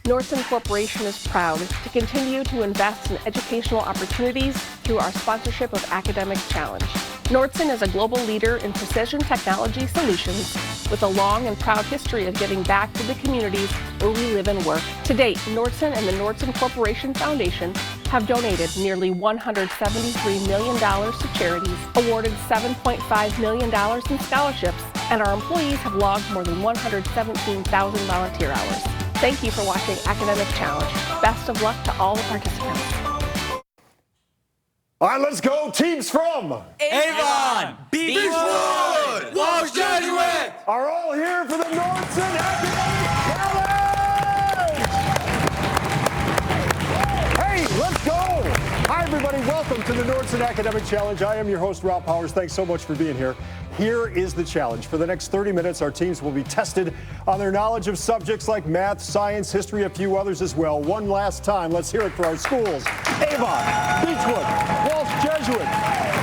Nordson Corporation is proud to continue to invest in educational opportunities through our sponsorship of Academic Challenge. Nordson is a global leader in precision technology solutions with a long and proud history of giving back to the communities where we live and work. To date, Nordson and the Nordson Corporation Foundation have donated nearly $173 million to charities, awarded $7.5 million in scholarships, and our employees have logged more than 117,000 volunteer hours. Thank you for watching Academic Challenge. Best of luck to all the participants. All right, let's go. Teams from Avon, Beachwood, Walsh, Jesuit are all here for the Nordson Academic Challenge. Hey, let's go. Hi, everybody. Welcome to the Nordson Academic Challenge. I am your host, Ralph Powers. Thanks so much for being here. Here is the challenge. For the next 30 minutes, our teams will be tested on their knowledge of subjects like math, science, history, a few others as well. One last time, let's hear it for our schools. Avon, Beachwood, Walsh, Jesuit.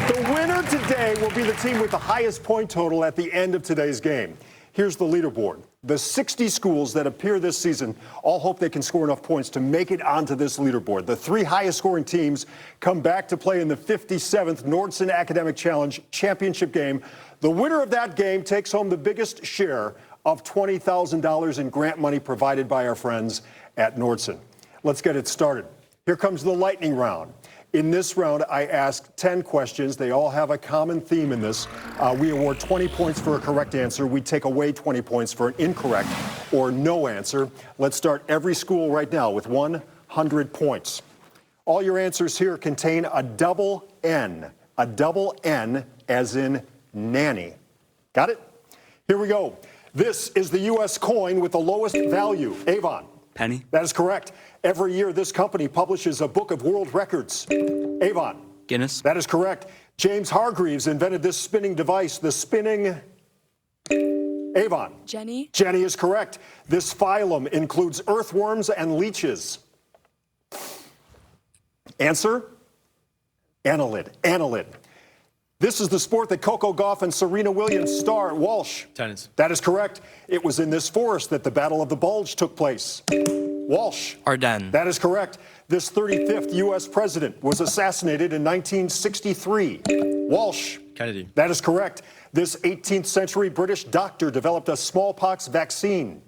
The winner today will be the team with the highest point total at the end of today's game. Here's the leaderboard. The 60 schools that appear this season all hope they can score enough points to make it onto this leaderboard. The three highest scoring teams come back to play in the 57th Nordson Academic Challenge championship game. The winner of that game takes home the biggest share of $20,000 in grant money provided by our friends at Nordson. Let's get it started. Here comes the lightning round. In this round, I ask 10 questions. They all have a common theme in this. We award 20 points for a correct answer. We take away 20 points for an incorrect or no answer. Let's start every school right now with 100 points. All your answers here contain a double N as in nanny. Got it? Here we go. This is the U.S. coin with the lowest value. Avon. Penny. That is correct. Every year, this company publishes a book of world records. Avon. Guinness. That is correct. James Hargreaves invented this spinning device, the spinning... Avon. Jenny. Jenny is correct. This phylum includes earthworms and leeches. Answer? Annelid. Annelid. This is the sport that Coco Gauff and Serena Williams star at Walsh. Tennis. That is correct. It was in this forest that the Battle of the Bulge took place. Walsh. Ardennes. That is correct. This 35th U.S. president was assassinated in 1963. Walsh. Kennedy. That is correct. This 18th century British doctor developed a smallpox vaccine.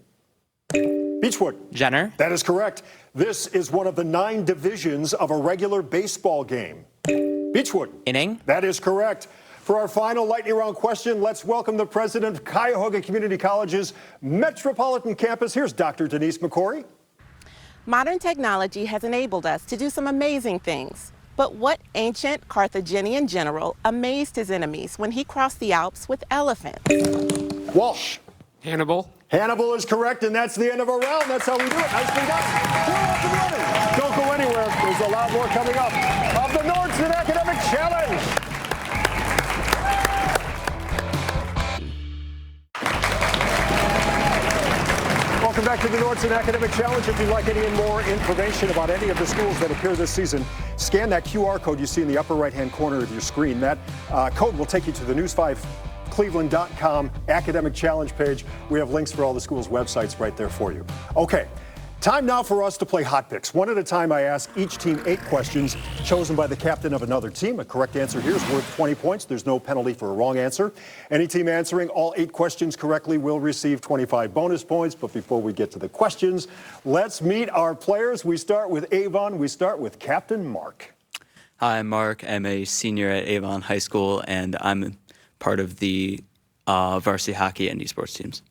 Beachwood. Jenner. That is correct. This is one of the 9 divisions of a regular baseball game. Beachwood. Inning. That is correct. For our final lightning round question, let's welcome the president of Cuyahoga Community College's Metropolitan Campus. Here's Dr. Denise McCory. Modern technology has enabled us to do some amazing things. But what ancient Carthaginian general amazed his enemies when he crossed the Alps with elephants? Walsh. Hannibal. Hannibal is correct, and that's the end of our round. That's how we do it. Nicely done. We're off and running. Don't go anywhere. There's a lot more coming up of the Nordson Academic Challenge. Welcome back to the Nordson Academic Challenge. If you'd like any more information about any of the schools that appear this season, scan that QR code you see in the upper right-hand corner of your screen. That code will take you to the News5Cleveland.com Academic Challenge page. We have links for all the schools' websites right there for you. Okay, time now for us to play Hot Picks. One at a time, I ask each team 8 questions chosen by the captain of another team. A correct answer here is worth 20 points. There's no penalty for a wrong answer. Any team answering all 8 questions correctly will receive 25 bonus points. But before we get to the questions, let's meet our players. We start with Avon. We start with Captain Mark. Hi, I'm Mark. I'm a senior at Avon High School, and I'm part of the varsity hockey and esports teams.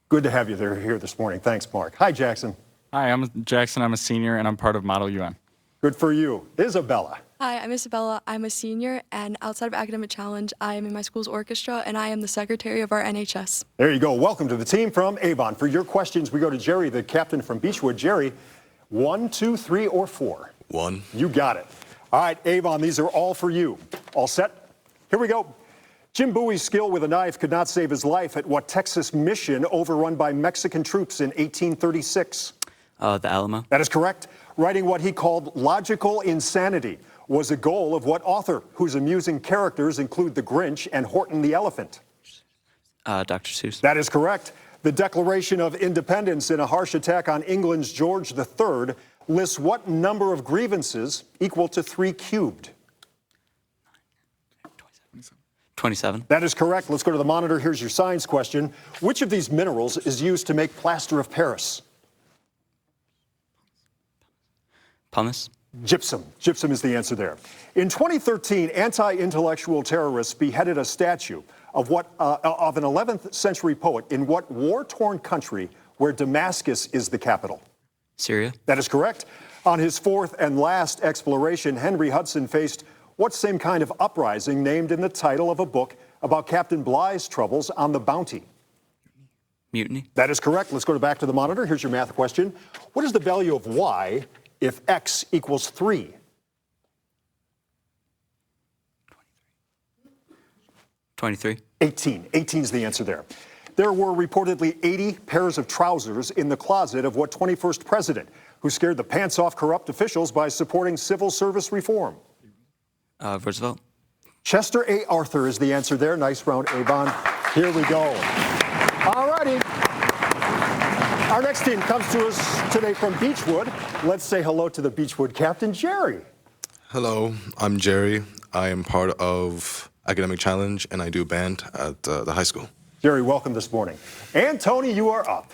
Good to have you here this morning. Thanks, Mark. Hi, Jackson. Hi, I'm Jackson. I'm a senior, and I'm part of Model UN. Good for you. Isabella. Hi, I'm Isabella. I'm a senior, and outside of Academic Challenge, I am in my school's orchestra, and I am the secretary of our NHS. There you go. Welcome to the team from Avon. For your questions, we go to Jerry, the captain from Beachwood. Jerry, 1, 2, 3, or 4? 1. You got it. All right, Avon, these are all for you. All set? Here we go. Jim Bowie's skill with a knife could not save his life at what Texas mission overrun by Mexican troops in 1836? The Alamo. That is correct. Writing what he called logical insanity was a goal of what author whose amusing characters include the Grinch and Horton the Elephant? Dr. Seuss. That is correct. The Declaration of Independence, in a harsh attack on England's George III, lists what number of grievances equal to 3 cubed? 27. That is correct. Let's go to the monitor. Here's your science question. Which of these minerals is used to make plaster of Paris? Pumice. Gypsum. Gypsum is the answer there. In 2013, anti-intellectual terrorists beheaded a statue of an 11th century poet in what war-torn country where Damascus is the capital? Syria. That is correct. On his 4th and last exploration, Henry Hudson faced what same kind of uprising named in the title of a book about Captain Bligh's troubles on the Bounty? Mutiny. That is correct. Let's go back to the monitor. Here's your math question. What is the value of y if x equals 3? 23. 18. 18 is the answer there. There were reportedly 80 pairs of trousers in the closet of what 21st president who scared the pants off corrupt officials by supporting civil service reform? Roosevelt. Chester A. Arthur is the answer there. Nice round, Avon. Here we go. All righty. Our next team comes to us today from Beachwood. Let's say hello to the Beachwood captain, Jerry. Hello, I'm Jerry. I am part of Academic Challenge, and I do band at the high school. Jerry, welcome this morning. And Tony, you are up.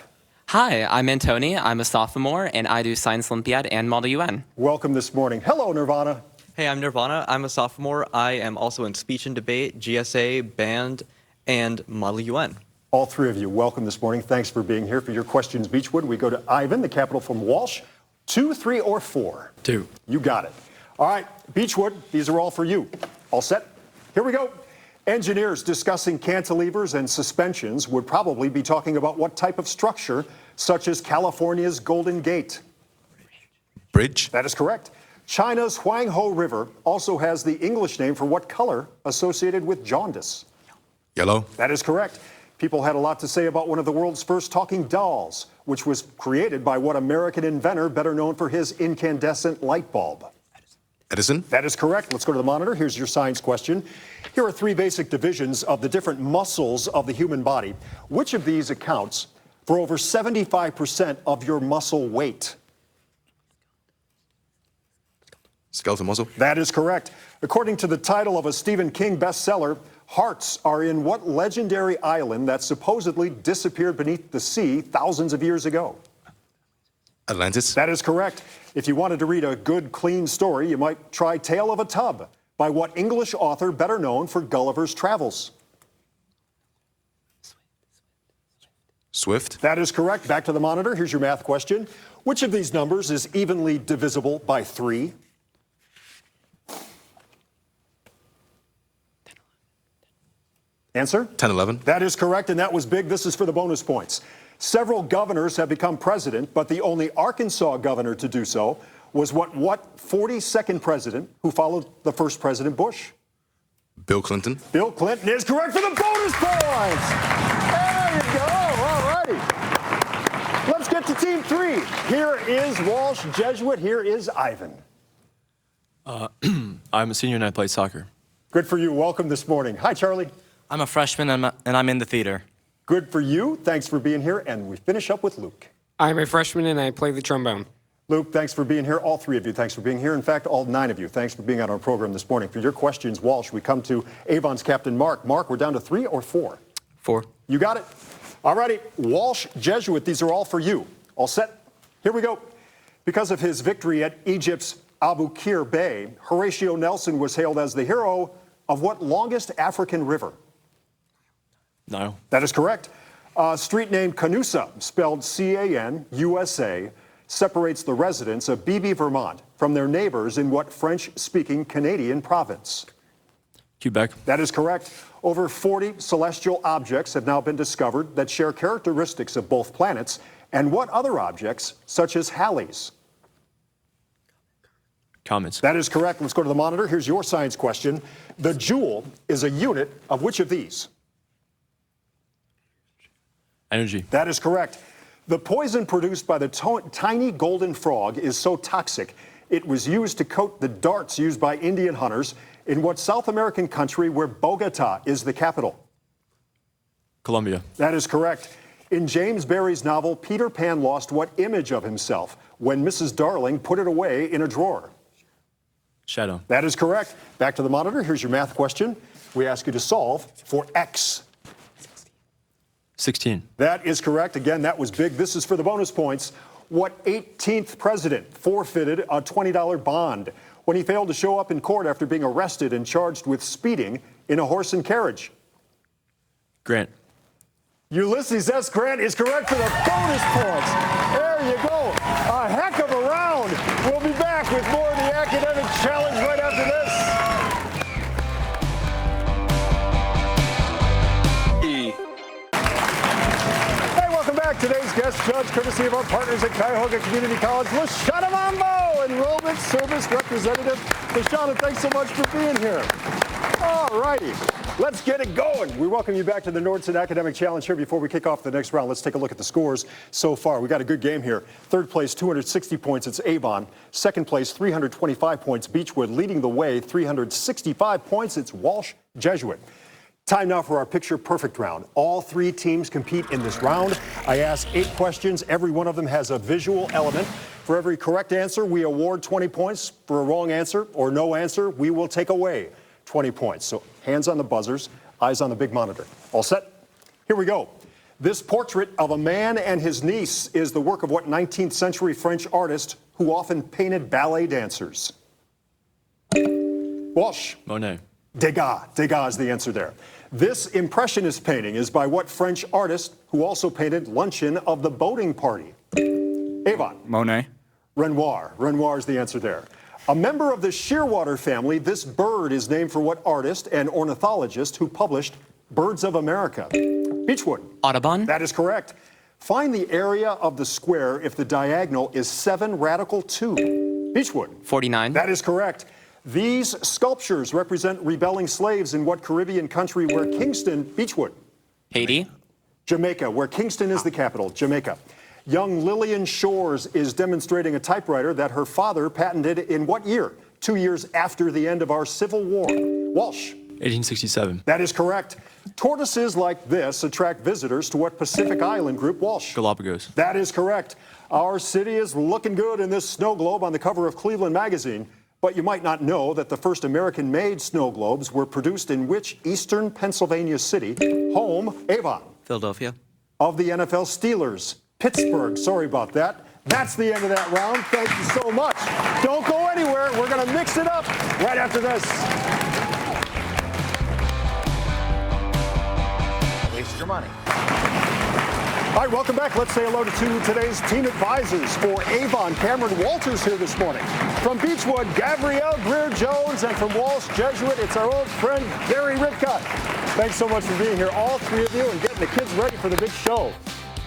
Hi, I'm Antoni. I'm a sophomore, and I do Science Olympiad and Model UN. Welcome this morning. Hello, Nirvana. Hey, I'm Nirvana. I'm a sophomore. I am also in speech and debate, GSA, band, and Model UN. All three of you, welcome this morning. Thanks for being here. For your questions, Beachwood, we go to Ivan, the capital from Walsh. 2, 3, or 4? 2. You got it. All right, Beachwood, these are all for you. All set? Here we go. Engineers discussing cantilevers and suspensions would probably be talking about what type of structure, such as California's Golden Gate? Bridge? That is correct. China's Huanghe River also has the English name for what color associated with jaundice? Yellow? That is correct. People had a lot to say about one of the world's first talking dolls, which was created by what American inventor better known for his incandescent light bulb? Edison? That is correct. Let's go to the monitor. Here's your science question. Here are 3 basic divisions of the different muscles of the human body. Which of these accounts for over 75% of your muscle weight? Skeletal muscle? That is correct. According to the title of a Stephen King bestseller, hearts are in what legendary island that supposedly disappeared beneath the sea thousands of years ago? Atlantis? That is correct. If you wanted to read a good, clean story, you might try Tale of a Tub by what English author better known for Gulliver's Travels? Swift? That is correct. Back to the monitor. Here's your math question. Which of these numbers is evenly divisible by 3? Answer? 10, 11. That is correct, and that was big. This is for the bonus points. Several governors have become president, but the only Arkansas governor to do so was what 42nd president who followed the first President Bush? Bill Clinton? Bill Clinton is correct for the bonus points. There you go. All righty. Let's get to team 3. Here is Walsh, Jesuit. Here is Ivan. I'm a senior and I play soccer. Good for you. Welcome this morning. Hi, Charlie. I'm a freshman and I'm in the theater. Good for you. Thanks for being here. And we finish up with Luke. I'm a freshman and I play the trombone. Luke, thanks for being here. All 3 of you, thanks for being here. In fact, all 9 of you, thanks for being on our program this morning. For your questions, Walsh, we come to Avon's captain, Mark. Mark, we're down to 3 or 4? 4. You got it. All righty. Walsh, Jesuit, these are all for you. All set? Here we go. Because of his victory at Egypt's Abu Qir Bay, Horatio Nelson was hailed as the hero of what longest African river? No. That is correct. A street named Canusa, spelled C-A-N-U-S-A, separates the residents of Beebe, Vermont, from their neighbors in what French-speaking Canadian province? Quebec. That is correct. Over 40 celestial objects have now been discovered that share characteristics of both planets, and what other objects, such as Halley's? Comets. That is correct. Let's go to the monitor. Here's your science question. The joule is a unit of which of these? Energy. That is correct. The poison produced by the tiny golden frog is so toxic, it was used to coat the darts used by Indian hunters in what South American country where Bogota is the capital? Colombia. That is correct. In James Barrie's novel, Peter Pan lost what image of himself when Mrs. Darling put it away in a drawer? Shadow. That is correct. Back to the monitor. Here's your math question. We ask you to solve for X. 16. That is correct. Again, that was big. This is for the bonus points. What 18th president forfeited a $20 bond when he failed to show up in court after being arrested and charged with speeding in a horse and carriage? Grant. Ulysses S. Grant is correct for the bonus points. There you go. A heck of a round. We'll be back with more of the Academic Challenge right after this. Hey, welcome back. Today's guest judge, courtesy of our partners at Cuyahoga Community College, LaShawna Mambo, Enrollment Service Representative. LaShawna, thanks so much for being here. All righty. Let's get it going. We welcome you back to the Nordson Academic Challenge here. Before we kick off the next round, let's take a look at the scores so far. We got a good game here. Third place, 260 points, it's Avon. Second place, 325 points, Beachwood. Leading the way, 365 points, it's Walsh, Jesuit. Time now for our Picture Perfect round. All three teams compete in this round. I ask 8 questions. Every one of them has a visual element. For every correct answer, we award 20 points. For a wrong answer or no answer, we will take away 20 points. So hands on the buzzers, eyes on the big monitor. All set? Here we go. This portrait of a man and his niece is the work of what 19th century French artist who often painted ballet dancers? Walsh. Monet. Degas. Degas is the answer there. This impressionist painting is by what French artist who also painted Luncheon of the Boating Party? Avon. Monet. Renoir. Renoir is the answer there. A member of the Shearwater family, this bird is named for what artist and ornithologist who published Birds of America? Beachwood. Audubon. That is correct. Find the area of the square if the diagonal is 7 radical 2. Beachwood. 49. That is correct. These sculptures represent rebelling slaves in what Caribbean country where Kingston, Beachwood? Haiti. Jamaica, where Kingston is the capital, Jamaica. Young Lillian Shores is demonstrating a typewriter that her father patented in what year? 2 years after the end of our Civil War. Walsh. 1867. That is correct. Tortoises like this attract visitors to what Pacific Island group? Walsh. Galapagos. That is correct. Our city is looking good in this snow globe on the cover of Cleveland magazine. But you might not know that the first American-made snow globes were produced in which eastern Pennsylvania city? Home, Avon. Philadelphia. Of the NFL Steelers. Pittsburgh, sorry about that. That's the end of that round. Thank you so much. Don't go anywhere. We're going to mix it up right after this. Waste your money. All right, welcome back. Let's say hello to today's team advisors. For Avon, Cameron Walters here this morning. From Beachwood, Gabrielle Greer-Jones, and from Walsh Jesuit, it's our old friend, Gary Ripka. Thanks so much for being here, all three of you, and getting the kids ready for the big show.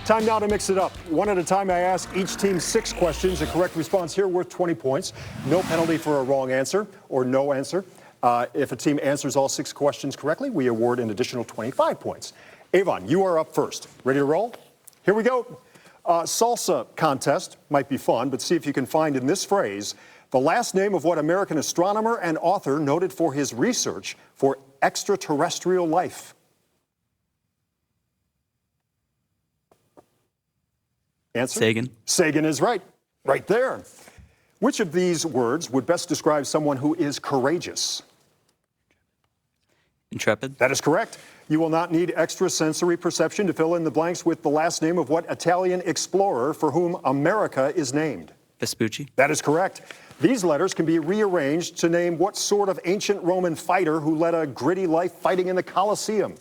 Time now to mix it up. One at a time, I ask each team 6 questions. A correct response here worth 20 points. No penalty for a wrong answer or no answer. If a team answers all 6 questions correctly, we award an additional 25 points. Avon, you are up first. Ready to roll? Here we go. Salsa contest might be fun, but see if you can find in this phrase the last name of what American astronomer and author noted for his research for extraterrestrial life. Answer? Sagan. Sagan is right. Right there. Which of these words would best describe someone who is courageous? Intrepid. That is correct. You will not need extrasensory perception to fill in the blanks with the last name of what Italian explorer for whom America is named. Vespucci. That is correct. These letters can be rearranged to name what sort of ancient Roman fighter who led a gritty life fighting in the Colosseum.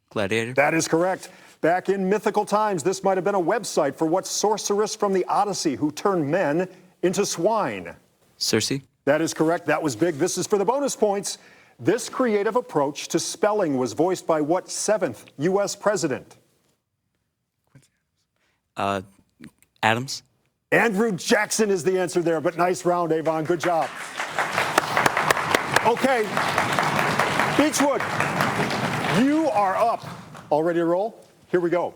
Gladiator. That is correct. Back in mythical times, this might have been a website for what sorceress from the Odyssey who turned men into swine. Circe. That is correct. That was big. This is for the bonus points. This creative approach to spelling was voiced by what 7th U.S. president? Adams. Andrew Jackson is the answer there, but nice round, Avon. Good job. Okay. Beachwood, you are up. All ready to roll? Here we go.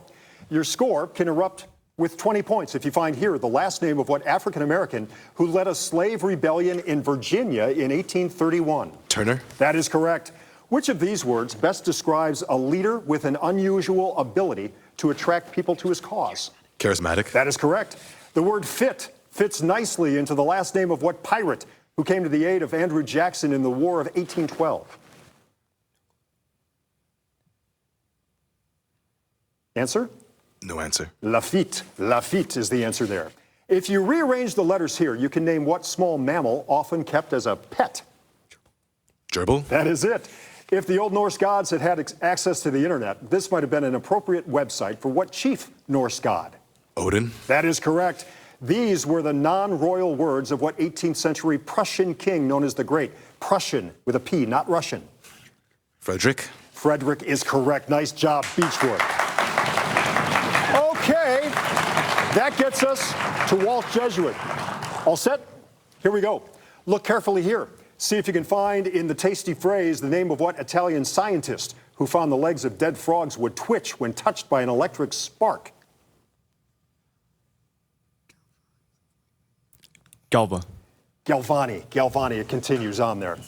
Your score can erupt with 20 points if you find here the last name of what African-American who led a slave rebellion in Virginia in 1831. Turner. That is correct. Which of these words best describes a leader with an unusual ability to attract people to his cause? Charismatic. That is correct. The word fit fits nicely into the last name of what pirate who came to the aid of Andrew Jackson in the War of 1812? Answer? No answer. Lafitte. Lafitte is the answer there. If you rearrange the letters here, you can name what small mammal often kept as a pet? Gerbil. That is it. If the Old Norse gods had had access to the internet, this might have been an appropriate website for what chief Norse god? Odin. That is correct. These were the non-royal words of what 18th century Prussian king known as the Great? Prussian with a P, not Russian. Frederick. Frederick is correct. Nice job, Beachwood. Okay, that gets us to Walsh Jesuit. All set? Here we go. Look carefully here. See if you can find in the tasty phrase the name of what Italian scientist who found the legs of dead frogs would twitch when touched by an electric spark. Galva. Galvani. Galvani, it continues on there.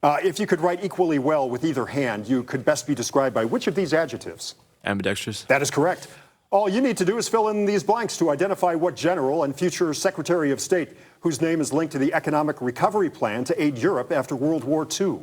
If you could write equally well with either hand, you could best be described by which of these adjectives? Ambidextrous. That is correct. All you need to do is fill in these blanks to identify what general and future Secretary of State whose name is linked to the economic recovery plan to aid Europe after World War II.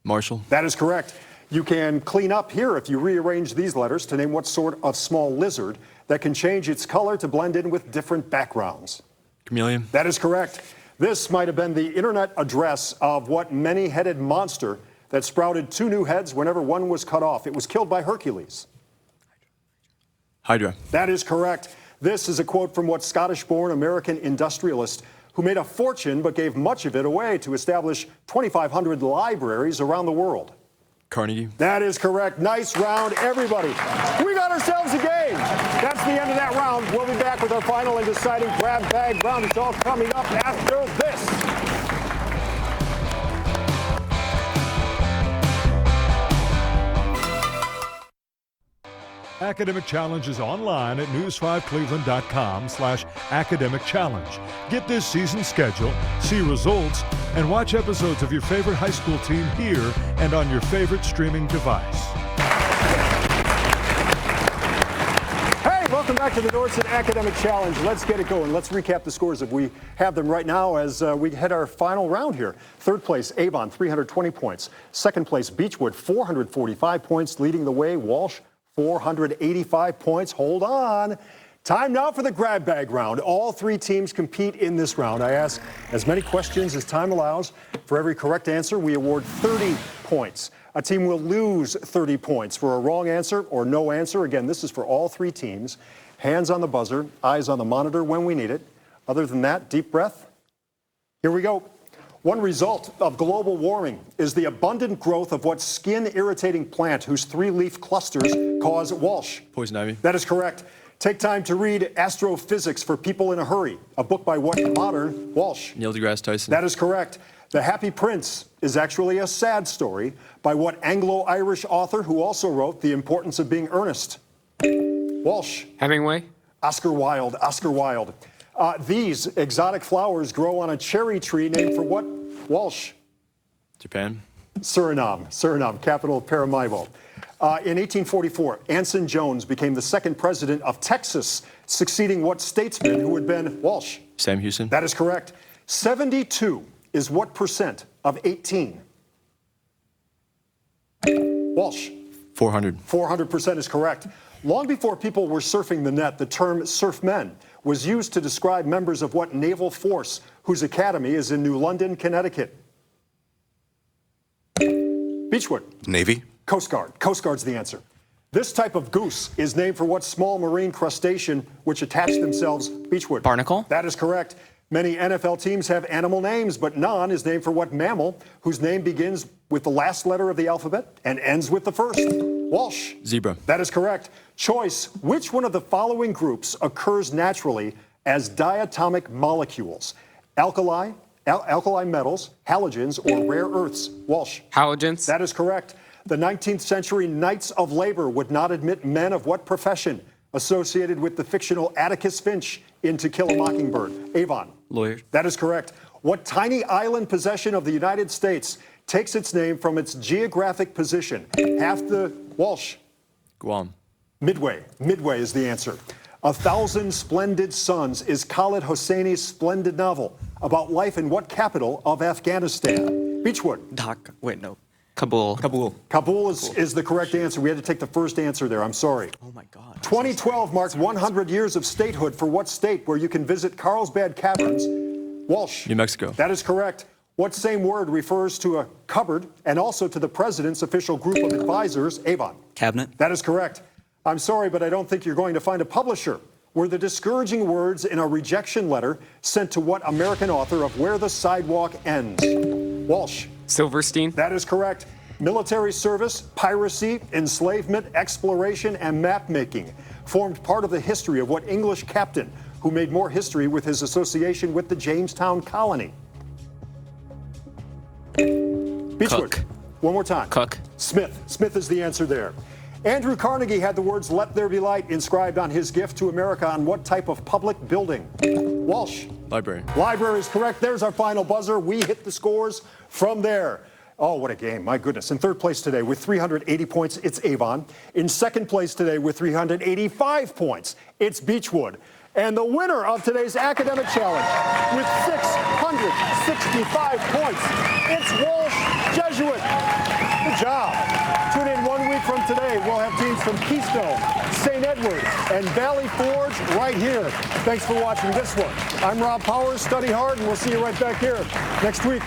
Marshall. That is correct. You can clean up here if you rearrange these letters to name what sort of small lizard that can change its color to blend in with different backgrounds. Chameleon. That is correct. This might have been the internet address of what many-headed monster that sprouted 2 new heads whenever one was cut off. It was killed by Hercules. Hydra. That is correct. This is a quote from what Scottish-born American industrialist who made a fortune but gave much of it away to establish 2,500 libraries around the world. Carnegie. That is correct. Nice round, everybody. We got ourselves a game. That's the end of that round. We'll be back with our final and deciding grab bag round. It's all coming up after this. Academic Challenge is online at news5cleveland.com/academic challenge. Get this season's schedule, see results, and watch episodes of your favorite high school team here and on your favorite streaming device. Hey, welcome back to the Nordson Academic Challenge. Let's get it going. Let's recap the scores if we have them right now as we head our final round here. Third place, Avon, 320 points. Second place, Beachwood, 445 points. Leading the way, Walsh, 485 points. Hold on. Time now for the grab bag round. All 3 teams compete in this round. I ask as many questions as time allows. For every correct answer, we award 30 points. A team will lose 30 points for a wrong answer or no answer. Again, this is for all 3 teams. Hands on the buzzer, eyes on the monitor when we need it. Other than that, deep breath. Here we go. One result of global warming is the abundant growth of what skin-irritating plant whose 3-leaf clusters cause Walsh? Poison ivy. That is correct. Take time to read Astrophysics for People in a Hurry, a book by what modern Walsh? Neil deGrasse Tyson. That is correct. The Happy Prince is actually a sad story by what Anglo-Irish author who also wrote The Importance of Being Earnest? Walsh. Hemingway. Oscar Wilde. Oscar Wilde. These exotic flowers grow on a cherry tree named for what? Walsh. Japan. Suriname. Suriname, capital of Paramaribo. In 1844, Anson Jones became the 2nd president of Texas, succeeding what statesman who had been Walsh? Sam Houston. That is correct. 72 is what percent of 18? Walsh. 400. 400% is correct. Long before people were surfing the net, the term surfmen was used to describe members of what naval force whose academy is in New London, Connecticut? Beachwood. Navy. Coast Guard. Coast Guard's the answer. This type of goose is named for what small marine crustacean which attach themselves? Beachwood. Barnacle. That is correct. Many NFL teams have animal names, but none is named for what mammal whose name begins with the last letter of the alphabet and ends with the first? Walsh. Zebra. That is correct. Choice. Which one of the following groups occurs naturally as diatomic molecules? Alkali metals, halogens, or rare earths? Walsh. Halogens. That is correct. The 19th century Knights of Labor would not admit men of what profession associated with the fictional Atticus Finch in To Kill a Mockingbird? Avon. Lawyer. That is correct. What tiny island possession of the United States takes its name from its geographic position? Half the Walsh. Guam. Midway. Midway is the answer. A Thousand Splendid Suns is Khaled Hosseini's splendid novel about life in what capital of Afghanistan? Beachwood. Dhaka. Wait, no. Kabul. Kabul is the correct answer. We had to take the first answer there. I'm sorry. Oh my God. 2012 marked 100 years of statehood for what state where you can visit Carlsbad Caverns? Walsh. New Mexico. That is correct. What same word refers to a cupboard and also to the president's official group of advisors? Avon. Cabinet. That is correct. I'm sorry, but I don't think you're going to find a publisher were the discouraging words in a rejection letter sent to what American author of Where the Sidewalk Ends? Walsh. Silverstein. That is correct. Military service, piracy, enslavement, exploration, and map-making formed part of the history of what English captain who made more history with his association with the Jamestown colony? Beachwood. Cook. One more time. Cook. Smith. Smith is the answer there. Andrew Carnegie had the words "Let there be light" inscribed on his gift to America on what type of public building? Walsh. Library. Library is correct. There's our final buzzer. We hit the scores from there. Oh, what a game. My goodness. In third place today with 380 points, it's Avon. In second place today with 385 points, it's Beachwood. And the winner of today's academic challenge with 665 points, it's Walsh Jesuit. Good job. Tune in 1 week from today. We'll have teams from Keystone, St. Edward, and Valley Forge right here. Thanks for watching this one. I'm Rob Powers. Study hard, and we'll see you right back here next week.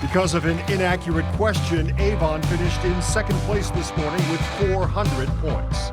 Because of an inaccurate question, Avon finished in second place this morning with 400 points.